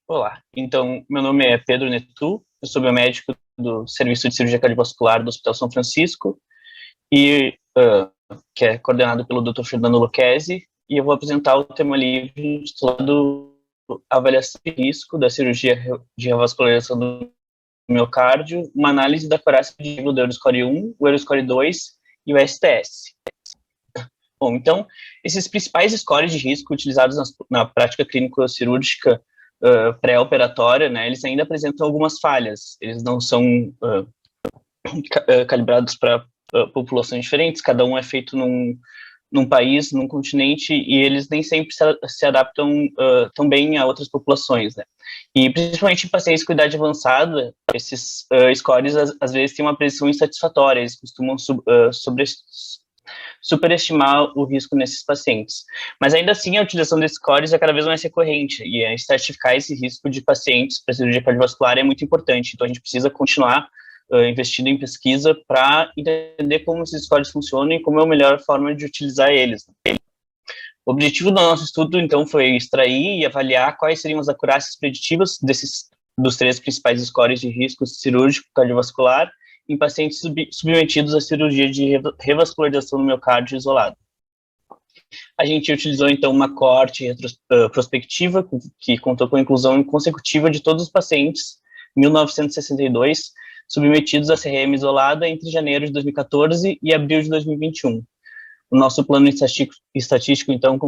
Olá, então, meu nome é Pedro Netu, eu sou biomédico do Serviço de Cirurgia Cardiovascular do Hospital São Francisco, e que é coordenado pelo Dr. Fernando Lucchesi, e eu vou apresentar o tema livre intitulado Avaliação de Risco da Cirurgia de Revascularização do Miocárdio, uma análise da acurácia predictiva do Euroscore 1, o Euroscore 2 e o STS. Bom, então, esses principais scores de risco utilizados na prática clínico-cirúrgica pré-operatória, né, eles ainda apresentam algumas falhas, eles não são calibrados para populações diferentes, cada um é feito num país, num continente, e eles nem sempre se adaptam tão bem a outras populações, né. E principalmente em pacientes com idade avançada, esses scores às vezes têm uma predição insatisfatória, eles costumam superestimar o risco nesses pacientes. Mas ainda assim, a utilização desses scores é cada vez mais recorrente, e estratificar esse risco de pacientes para cirurgia cardiovascular é muito importante. Então, a gente precisa continuar investindo em pesquisa para entender como esses scores funcionam e como é a melhor forma de utilizar eles. O objetivo do nosso estudo, então, foi extrair e avaliar quais seriam as acurácias preditivas dos três principais scores de risco cirúrgico cardiovascular em pacientes submetidos à cirurgia de revascularização do miocárdio isolado. A gente utilizou, então, uma coorte prospectiva, que contou com a inclusão consecutiva de todos os pacientes, 1962, submetidos à CRM isolada entre janeiro de 2014 e abril de 2021. O nosso plano estatístico então,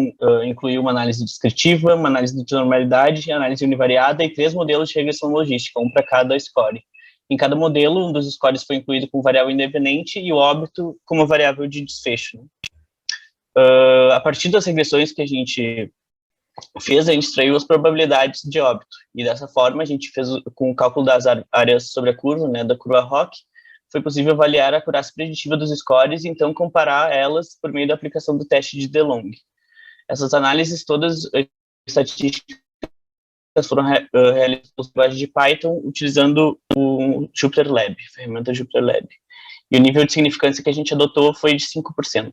incluiu uma análise descritiva, uma análise de normalidade, análise univariada e 3 modelos de regressão logística, um para cada score. Em cada modelo, um dos scores foi incluído com variável independente e o óbito como variável de desfecho. A partir das regressões que a gente fez, a gente extraiu as probabilidades de óbito. E dessa forma, a gente fez, com o cálculo das áreas sobre a curva, né, da curva ROC, foi possível avaliar a acurácia preditiva dos scores e então comparar elas por meio da aplicação do teste de DeLong. Essas análises todas estatísticas foram realizadas por linguagem de Python utilizando o Jupyter Lab, a ferramenta Jupyter Lab. E o nível de significância que a gente adotou foi de 5%.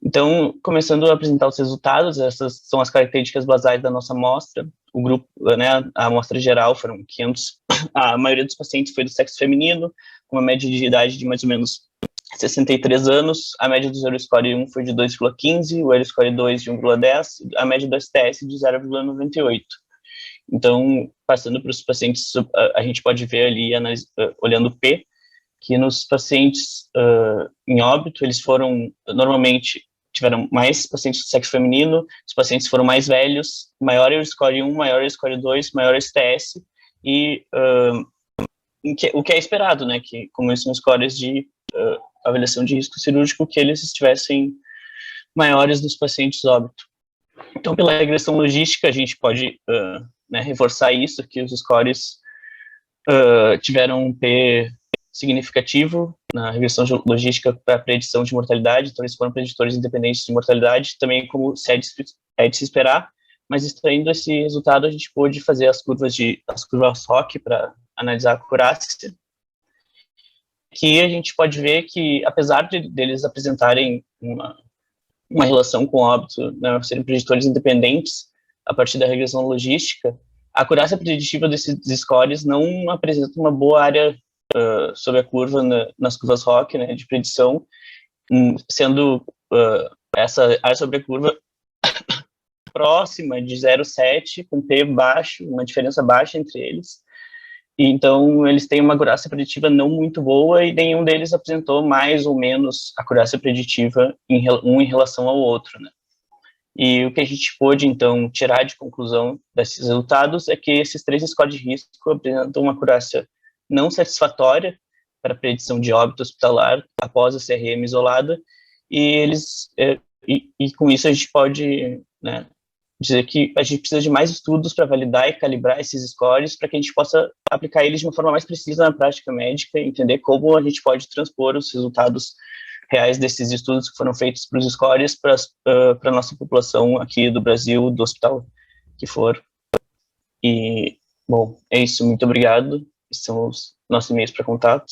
Então, começando a apresentar os resultados, essas são as características basais da nossa amostra. O grupo, né, a amostra geral foram 500, a maioria dos pacientes foi do sexo feminino, com uma média de idade de mais ou menos 63 anos, a média do Euroscore 1 foi de 2,15, o Euroscore 2 de 1,10, a média do STS de 0,98. Então, passando para os pacientes, a gente pode ver ali, olhando o P, que nos pacientes em óbito, eles foram, normalmente, tiveram mais pacientes do sexo feminino, os pacientes foram mais velhos, maior Euroscore 1, maior Euroscore 2, maior STS, e o que é esperado, né, que como esses são scores de avaliação de risco cirúrgico, que eles estivessem maiores nos pacientes óbito. Então, pela regressão logística, a gente pode né, reforçar isso, que os scores tiveram um P significativo na regressão logística para a predição de mortalidade, então eles foram preditores independentes de mortalidade, também como é de se esperar, mas extraindo esse resultado, a gente pôde fazer as curvas ROC para analisar a acurácia, que a gente pode ver que, apesar deles apresentarem uma relação com o óbito, né, serem preditores independentes a partir da regressão logística, a acurácia preditiva desses scores não apresenta uma boa área sobre a curva nas curvas ROC, né, de predição, sendo essa área sobre a curva próxima de 0,7, com P baixo, uma diferença baixa entre eles. E, então, eles têm uma acurácia preditiva não muito boa e nenhum deles apresentou mais ou menos acurácia preditiva um em relação ao outro, né. E o que a gente pôde, então, tirar de conclusão desses resultados é que esses 3 scores de risco apresentam uma acurácia não satisfatória para a predição de óbito hospitalar após a CRM isolada, e eles com isso a gente pode, né, dizer que a gente precisa de mais estudos para validar e calibrar esses scores para que a gente possa aplicar eles de uma forma mais precisa na prática médica e entender como a gente pode transpor os resultados reais desses estudos que foram feitos para os scores para a nossa população aqui do Brasil, do hospital que for. E, bom, é isso, muito obrigado. Esses são os nossos e-mails para contato.